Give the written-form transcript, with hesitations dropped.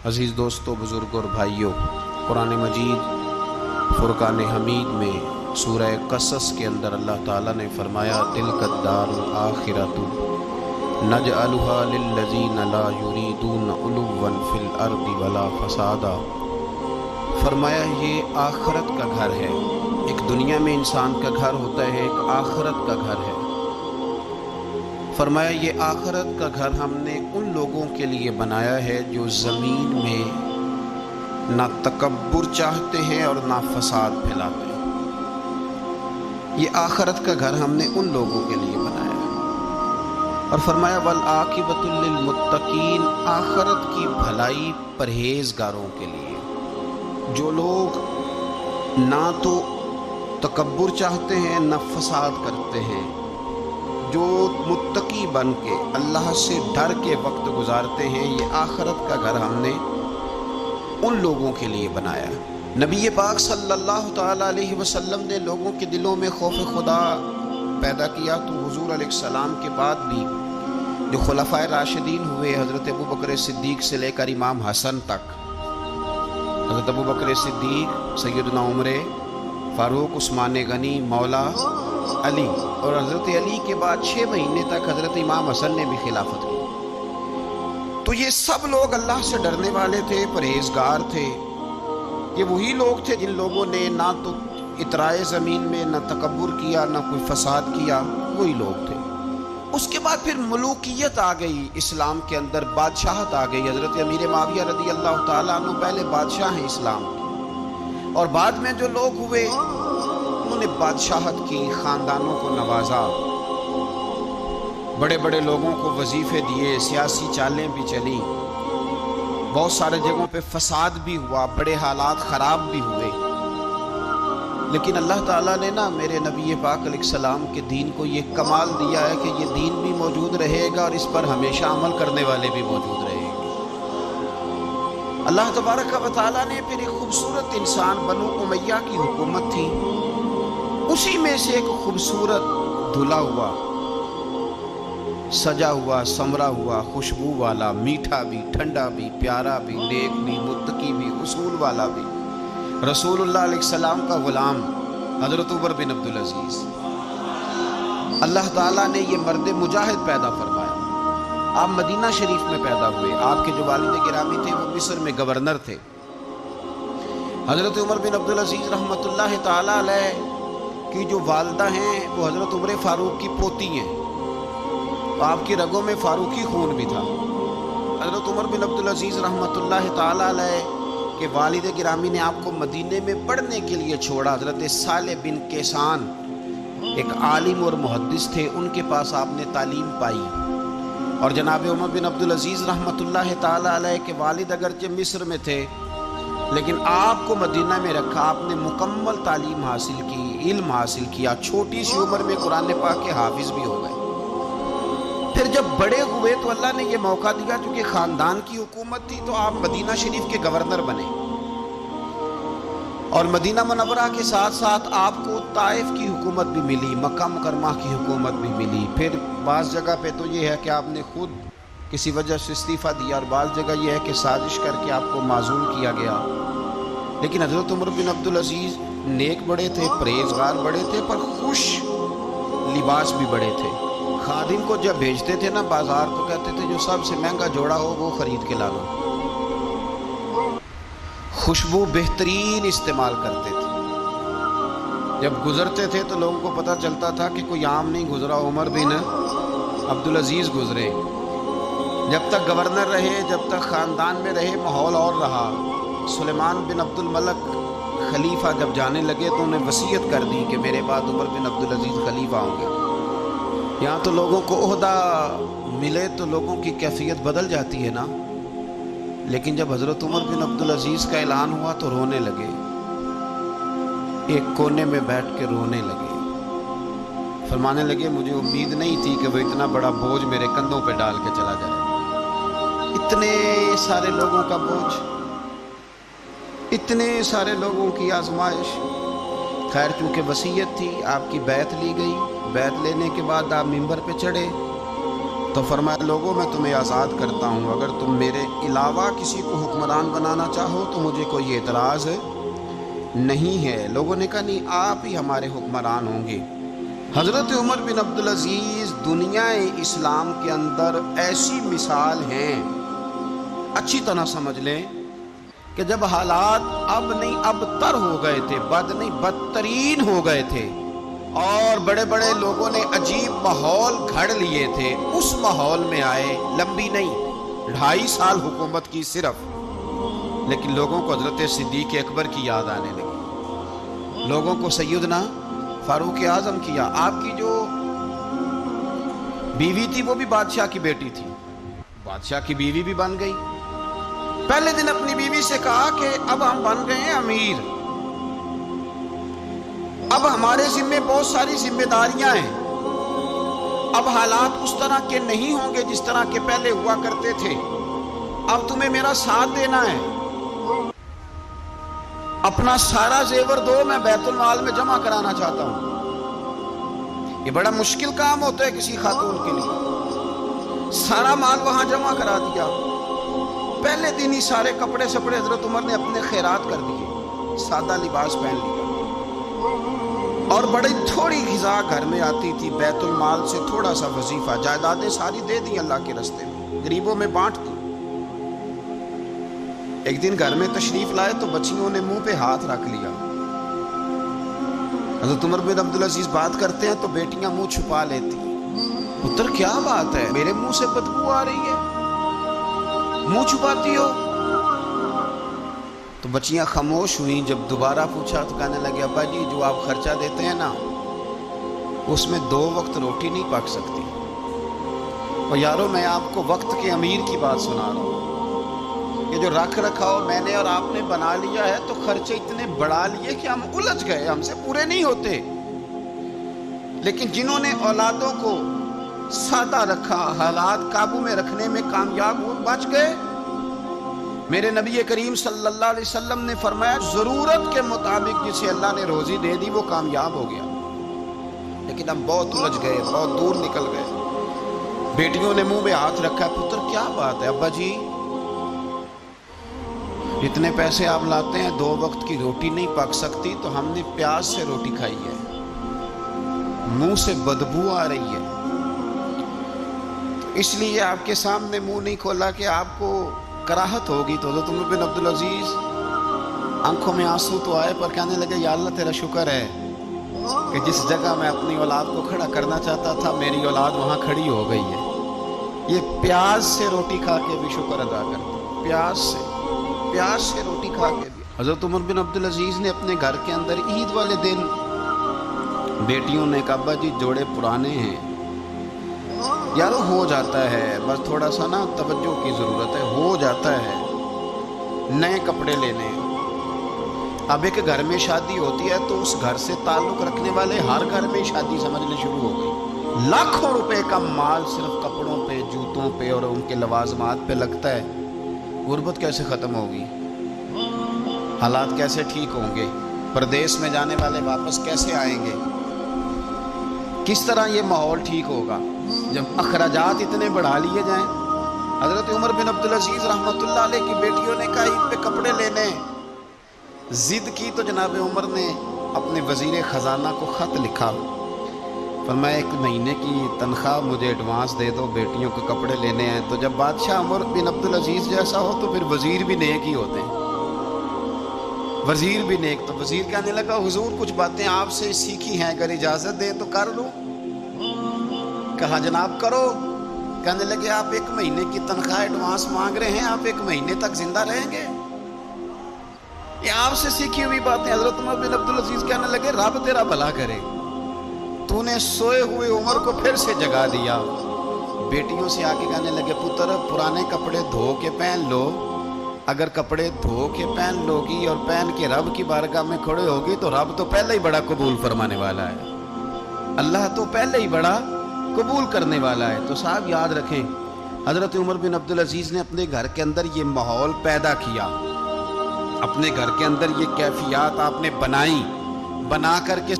عزیز دوستو، بزرگوں اور بھائیوں، قرآن مجید فرقان حمید میں سورہ قصص کے اندر اللہ تعالیٰ نے فرمایا تلک الدار الآخرۃ نجعلھا للذین لا یریدون علوا فی الارض ولا فسادا۔ فرمایا یہ آخرت کا گھر ہے۔ ایک دنیا میں انسان کا گھر ہوتا ہے، ایک آخرت کا گھر ہے۔ فرمایا یہ آخرت کا گھر ہم نے ان لوگوں کے لیے بنایا ہے جو زمین میں نہ تکبر چاہتے ہیں اور نہ فساد پھیلاتے ہیں۔ یہ آخرت کا گھر ہم نے ان لوگوں کے لیے بنایا ہے۔ اور فرمایا والعاقبۃ للمتقین، آخرت کی بھلائی پرہیزگاروں کے لیے، جو لوگ نہ تو تکبر چاہتے ہیں نہ فساد کرتے ہیں، جو متقی بن کے اللہ سے ڈر کے وقت گزارتے ہیں۔ یہ آخرت کا گھر ہم نے ان لوگوں کے لیے بنایا۔ نبی پاک صلی اللہ تعالیٰ علیہ وسلم نے لوگوں کے دلوں میں خوف خدا پیدا کیا، تو حضور علیہ السلام کے بعد بھی جو خلفائے راشدین ہوئے، حضرت ابوبکر صدیق سے لے کر امام حسن تک، حضرت ابوبکر صدیق، سیدنا عمر فاروق، عثمان غنی، مولا علی، اور حضرت علی کے بعد 6 مہینے تک حضرت امام حسن نے بھی خلافت کی۔ تو یہ سب لوگ اللہ سے ڈرنے والے تھے، پرہیزگار تھے۔ یہ وہی لوگ تھے جن لوگوں نے نہ تو اطراء زمین میں نہ تکبر کیا، نہ کوئی فساد کیا، وہی لوگ تھے۔ اس کے بعد پھر ملوکیت آ گئی، اسلام کے اندر بادشاہت آ گئی۔ حضرت امیر معاویہ رضی اللہ تعالیٰ عنہ پہلے بادشاہ ہیں اسلام کے، اور بعد میں جو لوگ ہوئے انہوں نے بادشاہت کی، خاندانوں کو نوازا، بڑے بڑے لوگوں کو وظیفے دیے، سیاسی چالیں بھی چلیں، بہت سارے جگہوں پہ فساد بھی ہوا، بڑے حالات خراب بھی ہوئے۔ لیکن اللہ تعالیٰ نے میرے نبی پاک علیہ السلام کے دین کو یہ کمال دیا ہے کہ یہ دین بھی موجود رہے گا اور اس پر ہمیشہ عمل کرنے والے بھی موجود رہیں گے۔ اللہ تبارک و تعالیٰ نے پھر ایک خوبصورت انسان، بنو امیہ کی حکومت تھی، اسی میں سے ایک خوبصورت دھلا ہوا، سجا ہوا، سمرا ہوا، خوشبو والا، میٹھا بھی، ٹھنڈا بھی، پیارا بھی، نیک بھی، متقی بھی، اصول والا بھی، رسول اللہ علیہ السلام کا غلام حضرت عمر بن عبدالعزیز، اللہ تعالیٰ نے یہ مرد مجاہد پیدا فرمایا۔ آپ مدینہ شریف میں پیدا ہوئے۔ آپ کے جو والد گرامی تھے وہ مصر میں گورنر تھے۔ حضرت عمر بن عبدالعزیز رحمۃ اللہ تعالیٰ علیہ کی جو والدہ ہیں وہ حضرت عمر فاروق کی پوتی ہیں، تو آپ کی رگوں میں فاروقی خون بھی تھا۔ حضرت عمر بن عبدالعزیز رحمۃ اللہ تعالیٰ علیہ کے والد گرامی نے آپ کو مدینے میں پڑھنے کے لیے چھوڑا۔ حضرت صالح بن کیسان ایک عالم اور محدث تھے، ان کے پاس آپ نے تعلیم پائی۔ اور جناب عمر بن عبدالعزیز رحمۃ اللہ تعالیٰ علیہ کے والد اگرچہ مصر میں تھے، لیکن آپ کو مدینہ میں رکھا، آپ نے مکمل تعلیم حاصل کی، علم حاصل کیا، چھوٹی سی عمر میں قرآن پاک کے حافظ بھی ہو گئے۔ پھر جب بڑے ہوئے تو اللہ نے یہ موقع دیا، چونکہ خاندان کی حکومت تھی تو آپ مدینہ شریف کے گورنر بنے، اور مدینہ منورہ کے ساتھ ساتھ آپ کو طائف کی حکومت بھی ملی، مکہ مکرمہ کی حکومت بھی ملی۔ پھر بعض جگہ پہ تو یہ ہے کہ آپ نے خود کسی وجہ سے استعفیٰ دیا، اور بعض جگہ یہ ہے کہ سازش کر کے آپ کو معزول کیا گیا۔ لیکن حضرت عمر بن عبدالعزیز نیک بڑے تھے، پرہیزگار بڑے تھے، پر خوش لباس بھی بڑے تھے۔ خادم کو جب بھیجتے تھے بازار تو کہتے تھے جو سب سے مہنگا جوڑا ہو وہ خرید کے لا لو۔ خوشبو بہترین استعمال کرتے تھے۔ جب گزرتے تھے تو لوگوں کو پتہ چلتا تھا کہ کوئی عام نہیں گزرا، عمر بن عبدالعزیز گزرے۔ جب تک گورنر رہے، جب تک خاندان میں رہے، ماحول اور رہا۔ سلیمان بن عبد الملک خلیفہ جب جانے لگے تو انہیں وصیت کر دی کہ میرے بعد عمر بن عبدالعزیز خلیفہ ہوں گے۔ یہاں تو لوگوں کو عہدہ ملے تو لوگوں کی کیفیت بدل جاتی ہے نا، لیکن جب حضرت عمر بن عبدالعزیز کا اعلان ہوا تو رونے لگے، ایک کونے میں بیٹھ کے رونے لگے، فرمانے لگے مجھے امید نہیں تھی کہ وہ اتنا بڑا بوجھ میرے کندھوں پہ ڈال کے چلا جائے۔ اتنے سارے لوگوں کا بوجھ، اتنے سارے لوگوں کی آزمائش۔ خیر چونکہ وصیت تھی، آپ کی بیعت لی گئی۔ بیعت لینے کے بعد آپ ممبر پہ چڑھے، تو فرمایا لوگوں میں تمہیں آزاد کرتا ہوں، اگر تم میرے علاوہ کسی کو حکمران بنانا چاہو تو مجھے کوئی اعتراض نہیں ہے۔ لوگوں نے کہا نہیں، آپ ہی ہمارے حکمران ہوں گے۔ حضرت عمر بن عبدالعزیز دنیا اسلام کے اندر ایسی مثال ہیں، اچھی طرح سمجھ لیں کہ جب حالات اب نہیں اب تر ہو گئے تھے، بد نہیں بدترین ہو گئے تھے، اور بڑے بڑے لوگوں نے عجیب ماحول گھڑ لیے تھے، اس ماحول میں آئے، لمبی نہیں 2.5 سال حکومت کی صرف، لیکن لوگوں کو حضرت صدیق اکبر کی یاد آنے لگی، لوگوں کو سیدنا فاروق اعظم کیا۔ آپ کی جو بیوی تھی وہ بھی بادشاہ کی بیٹی تھی، بادشاہ کی بیوی بھی بن گئی۔ پہلے دن اپنی بیوی سے کہا کہ اب ہم بن گئے ہیں امیر، اب ہمارے ذمے بہت ساری ذمہ داریاں ہیں، اب حالات اس طرح کے نہیں ہوں گے جس طرح کے پہلے ہوا کرتے تھے، اب تمہیں میرا ساتھ دینا ہے، اپنا سارا زیور دو، میں بیت المال میں جمع کرانا چاہتا ہوں۔ یہ بڑا مشکل کام ہوتا ہے کسی خاتون کے لیے، سارا مال وہاں جمع کرا دیا۔ پہلے دن ہی سارے کپڑے سپڑے حضرت عمر نے اپنے خیرات کر دیے، سادہ لباس پہن لیا، اور بڑی تھوڑی غذا گھر میں آتی تھی، بیت المال سے تھوڑا سا وظیفہ، جائیدادیں ساری دے دی اللہ کے راستے میں، غریبوں میں بانٹ دی۔ ایک دن گھر میں تشریف لائے تو بچیوں نے منہ پہ ہاتھ رکھ لیا۔ حضرت عمر بن عبدالعزیز بات کرتے ہیں تو بیٹیاں منہ چھپا لیتی، پتر کیا بات ہے، میرے منہ سے بدبو آ رہی ہے، منہ چھپاتی ہو؟ تو بچیاں خاموش ہوئیں۔ جب دوبارہ پوچھا تو کہنے لگے ابا جی جو آپ خرچہ دیتے ہیں نا اس میں 2 وقت روٹی نہیں پک سکتی، اور یارو میں آپ کو وقت کے امیر کی بات سنا رہا ہوں، یہ جو رکھ رکھا ہو میں نے اور آپ نے بنا لیا ہے تو خرچے اتنے بڑھا لیے کہ ہم الجھ گئے، ہم سے پورے نہیں ہوتے، لیکن جنہوں نے اولادوں کو سادہ رکھا، حالات قابو میں رکھنے میں کامیاب ہوئے، بچ گئے۔ میرے نبی کریم صلی اللہ علیہ وسلم نے فرمایا ضرورت کے مطابق جسے اللہ نے روزی دے دی وہ کامیاب ہو گیا، لیکن ہم بہت الجھ گئے، بہت دور نکل گئے۔ بیٹیوں نے منہ میں ہاتھ رکھا، پتر کیا بات ہے ابا جی، جتنے پیسے آپ لاتے ہیں 2 وقت کی روٹی نہیں پک سکتی، تو ہم نے پیاز سے روٹی کھائی ہے، منہ سے بدبو آ رہی ہے، اس لیے آپ کے سامنے منہ نہیں کھولا کہ آپ کو کراہت ہوگی۔ تو حضرت عمر بن عبدالعزیز آنکھوں میں آنسو تو آئے پر کہنے لگے یا اللہ تیرا شکر ہے کہ جس جگہ میں اپنی اولاد کو کھڑا کرنا چاہتا تھا میری اولاد وہاں کھڑی ہو گئی ہے۔ یہ پیاز سے روٹی کھا کے بھی شکر ادا کرتے، پیاز سے روٹی کھا کے بھی۔ حضرت عمر بن عبدالعزیز نے اپنے گھر کے اندر عید والے دن بیٹیوں نے کہا ابا جی جوڑے پرانے ہیں، یارو ہو جاتا ہے، بس تھوڑا سا نا توجہ کی ضرورت ہے، ہو جاتا ہے، نئے کپڑے لینے۔ اب ایک گھر میں شادی ہوتی ہے تو اس گھر سے تعلق رکھنے والے ہر گھر میں شادی سمجھنے شروع ہو گئی، لاکھوں روپے کا مال صرف کپڑوں پہ، جوتوں پہ اور ان کے لوازمات پہ لگتا ہے۔ غربت کیسے ختم ہوگی؟ حالات کیسے ٹھیک ہوں گے؟ پردیس میں جانے والے واپس کیسے آئیں گے؟ کس طرح یہ ماحول ٹھیک ہوگا جب اخراجات اتنے بڑھا لیے جائیں؟ حضرت عمر بن عبدالعزیز رحمۃ اللہ علیہ کی بیٹیوں نے کہا عید پہ کپڑے لینے، ضد کی تو جناب عمر نے اپنے وزیر خزانہ کو خط لکھا، فرمایا 1 مہینے کی تنخواہ مجھے ایڈوانس دے دو، بیٹیوں کے کپڑے لینے ہیں۔ تو جب بادشاہ عمر بن عبدالعزیز جیسا ہو تو پھر وزیر بھی نیک ہی ہوتے ہیں، وزیر بھی نیک۔ تو وزیر کہنے لگا حضور کچھ باتیں آپ سے سیکھی ہیں، اگر اجازت دیں تو کر لوں۔ کہا جناب کرو۔ کہنے لگے آپ 1 مہینے کی تنخواہ ایڈوانس مانگ رہے ہیں، آپ 1 مہینے تک زندہ رہیں گے؟ یہ آپ سے سیکھی ہوئی باتیں۔ حضرت عمر بن عبدالعزیز کہنے لگے رب تیرا بھلا کرے، تو نے سوئے ہوئے عمر کو پھر سے جگا دیا۔ بیٹیوں سے آگے کہنے لگے پتر پرانے کپڑے دھو کے پہن لو، اگر کپڑے دھو کے پہن لو گی اور پہن کے رب کی بارگاہ میں کھڑے ہوگی تو رب تو پہلے ہی بڑا قبول فرمانے والا ہے، اللہ تو پہلے ہی بڑا قبول کرنے والا ہے۔ تو صاحب یاد رکھیں حضرت عمر بن عبدالعزیز نے اپنے گھر کے اندر یہ ماحول پیدا کیا، اپنے گھر کے اندر یہ کیفیات آپ نے بنائی، بنا کر کے